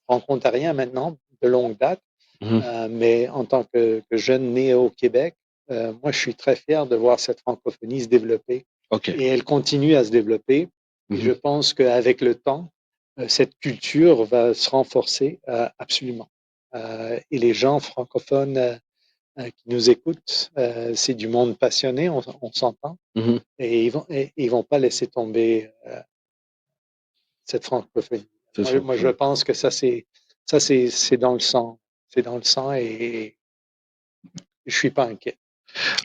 A: franco-ontarien maintenant, de longue date,
B: mhm.
A: mais en tant que jeune né au Québec, moi, je suis très fier de voir cette francophonie se développer.
B: Ok.
A: Et elle continue à se développer. Et
B: Mhm.
A: je pense qu'avec le temps, cette culture va se renforcer absolument. Et les gens francophones qui nous écoutent, c'est du monde passionné, on s'entend,
B: Mhm.
A: et ils vont pas laisser tomber cette francophonie.
B: C'est ça.
A: Moi, je pense que c'est dans le sang. C'est dans le sang et je suis pas inquiet.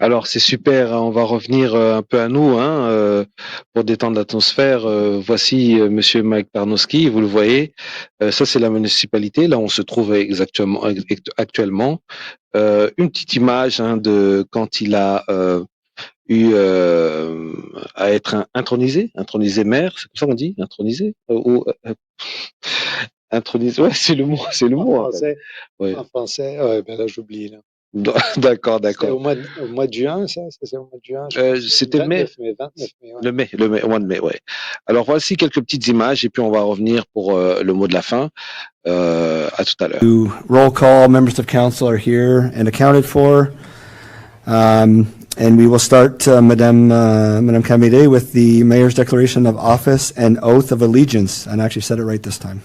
B: Alors c'est super, hein, on va revenir un peu à nous hein, pour détendre l'atmosphère. Voici Monsieur Mike Tarnowski, vous le voyez. Ça c'est la municipalité, là on se trouve actuellement. Une petite image hein, de quand il a eu à être intronisé maire, c'est comme ça qu'on dit, intronisé intronisé, ouais c'est le mot, c'est le
A: En
B: mot en fait.
A: français,
B: Ouais.
A: en français, ouais, ben là j'oublie là.
B: D'accord,
A: C'est
B: d'accord.
A: au mois de juin, ça? C'est au mois de juin, je pense.
B: C'était mai,
A: 29 mai, ouais.
B: au mois de mai, ouais. Alors voici quelques petites images et puis on va revenir pour le mot de la fin. À tout à l'heure.
C: Roll call, members of council are here and accounted for. And we will start, Madame Camide, with the mayor's declaration of office and oath of allegiance. And I actually said it right this time.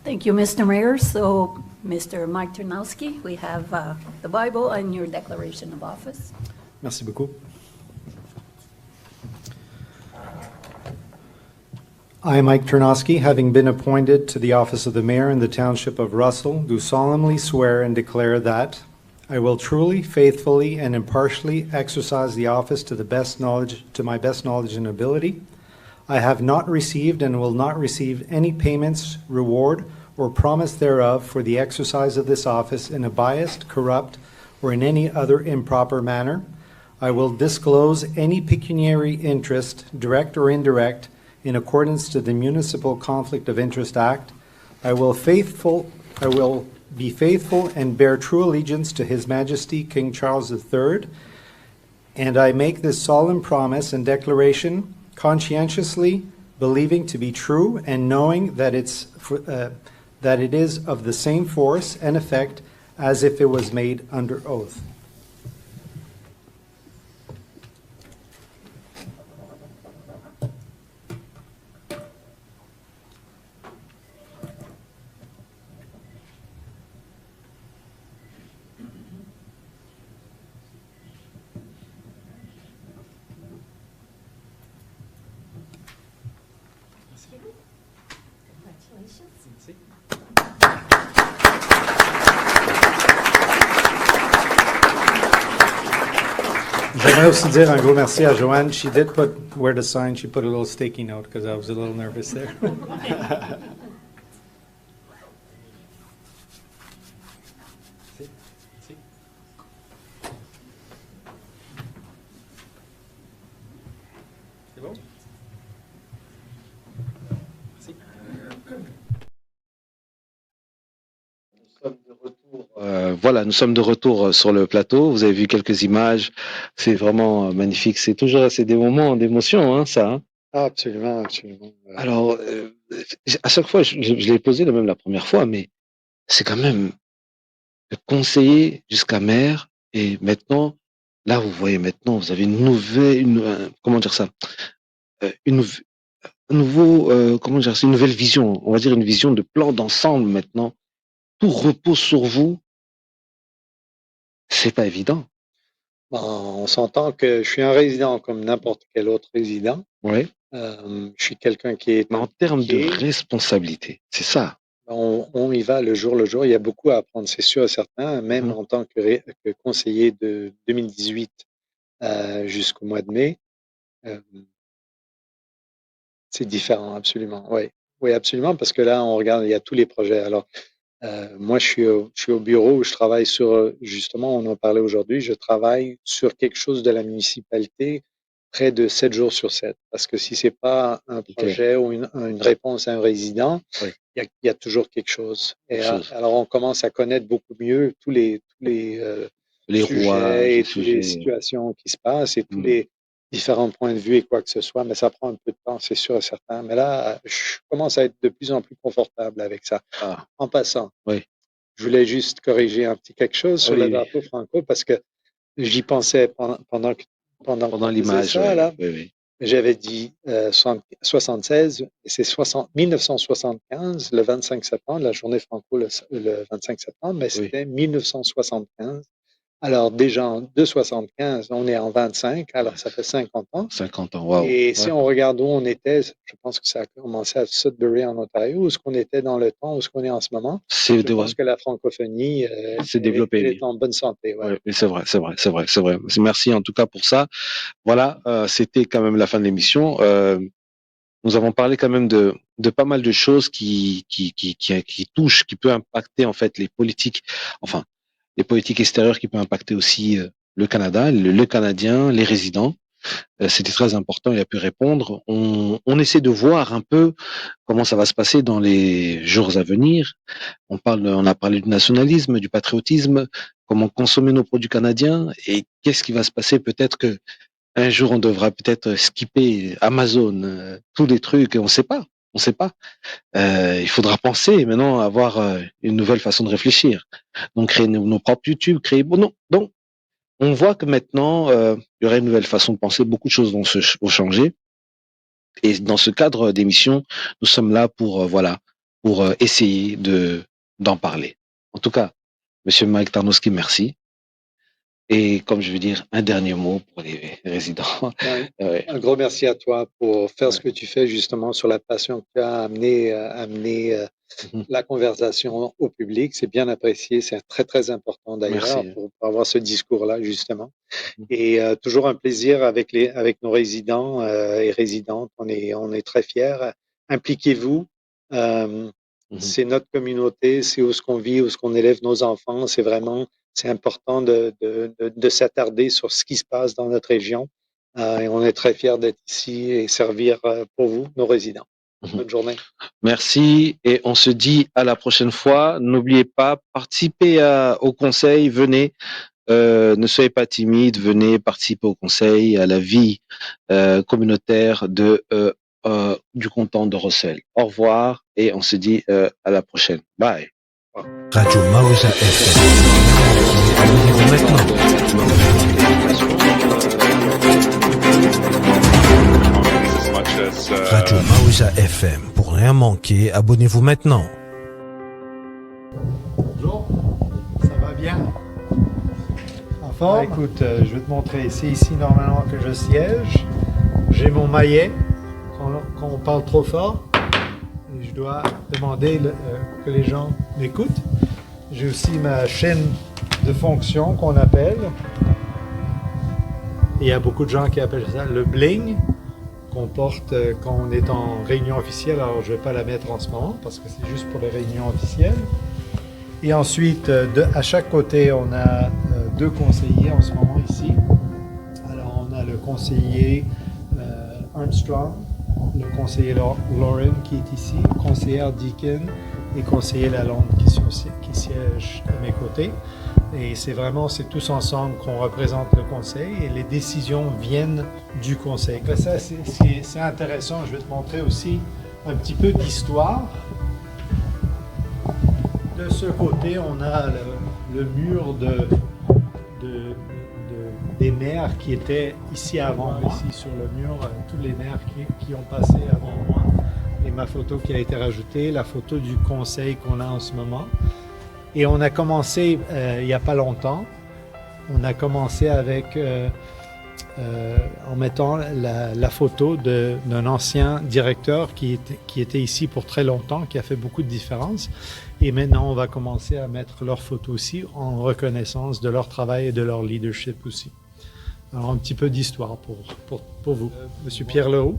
D: Thank you, Mr. Mayor. So, Mr. Mike Tarnowski, we have the Bible and your declaration of office.
E: Merci beaucoup. I, Mike Tarnowski, having been appointed to the office of the mayor in the township of Russell, do solemnly swear and declare that I will truly, faithfully, and impartially exercise the office to my best knowledge and ability. I have not received and will not receive any payments, reward, or promise thereof for the exercise of this office in a biased, corrupt, or in any other improper manner. I will disclose any pecuniary interest, direct or indirect, in accordance to the Municipal Conflict of Interest Act. I will be faithful and bear true allegiance to His Majesty King Charles III, and I make this solemn promise and declaration conscientiously, believing to be true and knowing that it is of the same force and effect as if it was made under oath. J'aimerais aussi dire un gros merci à Joanne. She did put where to sign. She put a little sticky note because I was a little nervous there. C'est bon?
B: Voilà, nous sommes de retour sur le plateau. Vous avez vu quelques images. C'est vraiment magnifique. C'est toujours c'est des moments d'émotion, hein, ça. Hein.
A: Ah, absolument, absolument.
B: Alors, à chaque fois, je l'ai posé même la première fois, mais c'est quand même de conseiller jusqu'à maire. Et maintenant, là, vous voyez maintenant, vous avez une nouvelle, comment dire ça, une, un nouveau, comment dire, c'est une nouvelle vision. On va dire une vision de plan d'ensemble maintenant. Tout repose sur vous. C'est pas évident.
A: Bon, on s'entend que je suis un résident comme n'importe quel autre résident.
B: Ouais.
A: Je suis quelqu'un qui est
B: Mais en termes de
A: impliqué.
B: responsabilité, c'est ça.
A: On y va le jour le jour. Il y a beaucoup à apprendre, c'est sûr et certain. Même en tant que conseiller de 2018 jusqu'au mois de mai, c'est différent, absolument. Oui, oui, absolument, parce que là, on regarde, il y a tous les projets. Alors, moi, je suis au bureau où je travaille sur, justement, on en parlait aujourd'hui, je travaille sur quelque chose de la municipalité près de 7 jours sur 7. Parce que si c'est pas un projet ou une réponse à un résident, il y a toujours quelque chose. Et alors, on commence à connaître beaucoup mieux tous les sujets et toutes les situations qui se passent et tous les différents points de vue et quoi que ce soit, mais ça prend un peu de temps, c'est sûr et certain. Mais là, je commence à être de plus en plus confortable avec ça.
B: Ah.
A: En passant, je voulais juste corriger un petit quelque chose sur le drapeau franco parce que j'y pensais pendant
B: l'image.
A: Ça, j'avais dit 76, et c'est 1975, le 25 septembre, la journée franco le 25 septembre, mais c'était 1975 Alors, déjà, de 75, on est en 25, alors ça fait 50 ans.
B: 50 ans, waouh.
A: Et
B: Ouais.
A: si on regarde où on était, je pense que ça a commencé à Sudbury, en Ontario, où est-ce qu'on était dans le temps, où est-ce qu'on est en ce moment.
B: C'est
A: Je pense que la francophonie,
B: c'est développé,
A: elle
B: oui.
A: est en bonne santé. Ouais.
B: Ouais, mais c'est vrai, c'est vrai, c'est vrai, c'est vrai. Merci en tout cas pour ça. Voilà, c'était quand même la fin de l'émission. Nous avons parlé quand même de pas mal de choses qui touchent, qui peut impacter en fait les politiques, enfin les politiques extérieures, qui peut impacter aussi le Canada, le Canadien, les résidents. C'était très important. Il a pu répondre. On essaie de voir un peu comment ça va se passer dans les jours à venir. On a parlé du nationalisme, du patriotisme, comment consommer nos produits canadiens et qu'est-ce qui va se passer. Peut-être que un jour on devra peut-être skipper Amazon, tous les trucs. On sait pas. On sait pas. Il faudra penser maintenant à avoir une nouvelle façon de réfléchir. Donc créer nos propres YouTube, créer bon non. Donc on voit que maintenant il y aurait une nouvelle façon de penser. Beaucoup de choses vont changer. Et dans ce cadre d'émission, nous sommes là pour voilà, pour essayer d'en parler. En tout cas, Monsieur Mike Tarnowski, merci. Et comme je veux dire, un dernier mot pour les résidents.
A: Ouais. Un gros merci à toi pour faire ce que tu fais justement sur la passion que tu as amené la conversation au public. C'est bien apprécié, c'est très, très important d'ailleurs
B: Merci.
A: pour avoir ce discours-là justement. Et toujours un plaisir avec nos résidents et résidentes. On est très fiers. Impliquez-vous. C'est notre communauté, c'est où ce qu'on vit, où ce qu'on élève nos enfants. C'est important de s'attarder sur ce qui se passe dans notre région. Et on est très fiers d'être ici et servir pour vous, nos résidents. Bonne journée.
B: Merci et on se dit à la prochaine fois. N'oubliez pas, participez au conseil, venez. Ne soyez pas timide, venez participer au conseil, à la vie communautaire du canton de Russell. Au revoir et on se dit à la prochaine. Bye.
F: Radio Mausa FM. Radio Mausa FM. Pour rien manquer, abonnez-vous maintenant.
E: Bonjour, ça va bien? En forme? Écoute, je vais te montrer. C'est ici normalement que je siège. J'ai mon maillet quand on parle trop fort. Et je dois demander que les gens m'écoutent. J'ai aussi ma chaîne de fonction qu'on appelle. Et il y a beaucoup de gens qui appellent ça le bling, qu'on porte quand on est en réunion officielle. Alors je ne vais pas la mettre en ce moment parce que c'est juste pour les réunions officielles. Et ensuite, à chaque côté, on a deux conseillers en ce moment ici. Alors on a le conseiller Armstrong, le conseiller Lauren qui est ici, conseillère Deacon et conseiller Lalonde qui siège à mes côtés. Et c'est tous ensemble qu'on représente le conseil et les décisions viennent du conseil. Ça, c'est intéressant. Je vais te montrer aussi un petit peu d'histoire. De ce côté, on a le mur des maires qui étaient ici avant moi. Ici sur le mur, tous les maires qui ont passé avant moi. Et ma photo qui a été rajoutée, la photo du conseil qu'on a en ce moment. Et on a commencé il n'y a pas longtemps. On a commencé avec en mettant la photo d'un ancien directeur qui était ici pour très longtemps, qui a fait beaucoup de différences. Et maintenant, on va commencer à mettre leurs photos aussi en reconnaissance de leur travail et de leur leadership aussi. Alors, un petit peu d'histoire pour vous. Monsieur Pierre Leroux.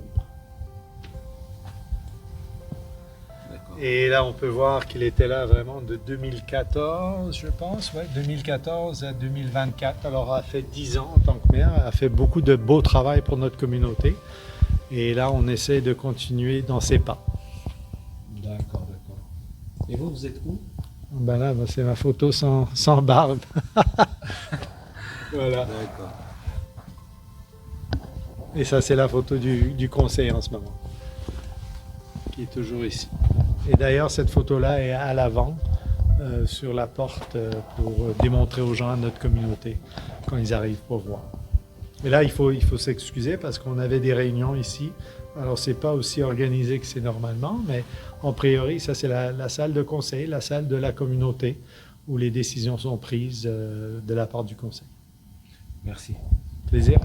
E: Et là, on peut voir qu'il était là vraiment de 2014, je pense, 2014 à 2024. Alors, il a fait 10 ans en tant que maire, a fait beaucoup de beau travail pour notre communauté. Et là, on essaie de continuer dans ses pas.
F: D'accord. Et vous êtes où?
E: Ben là, c'est ma photo sans barbe. Voilà.
F: D'accord.
E: Et ça, c'est la photo du conseil en ce moment, qui est toujours ici. Et d'ailleurs, cette photo-là est à l'avant, sur la porte, pour démontrer aux gens de notre communauté quand ils arrivent pour voir. Et là, il faut s'excuser parce qu'on avait des réunions ici. Alors, c'est pas aussi organisé que c'est normalement, mais en priori, ça, c'est la salle de conseil, la salle de la communauté, où les décisions sont prises de la part du Conseil.
B: Merci.
E: Plaisir.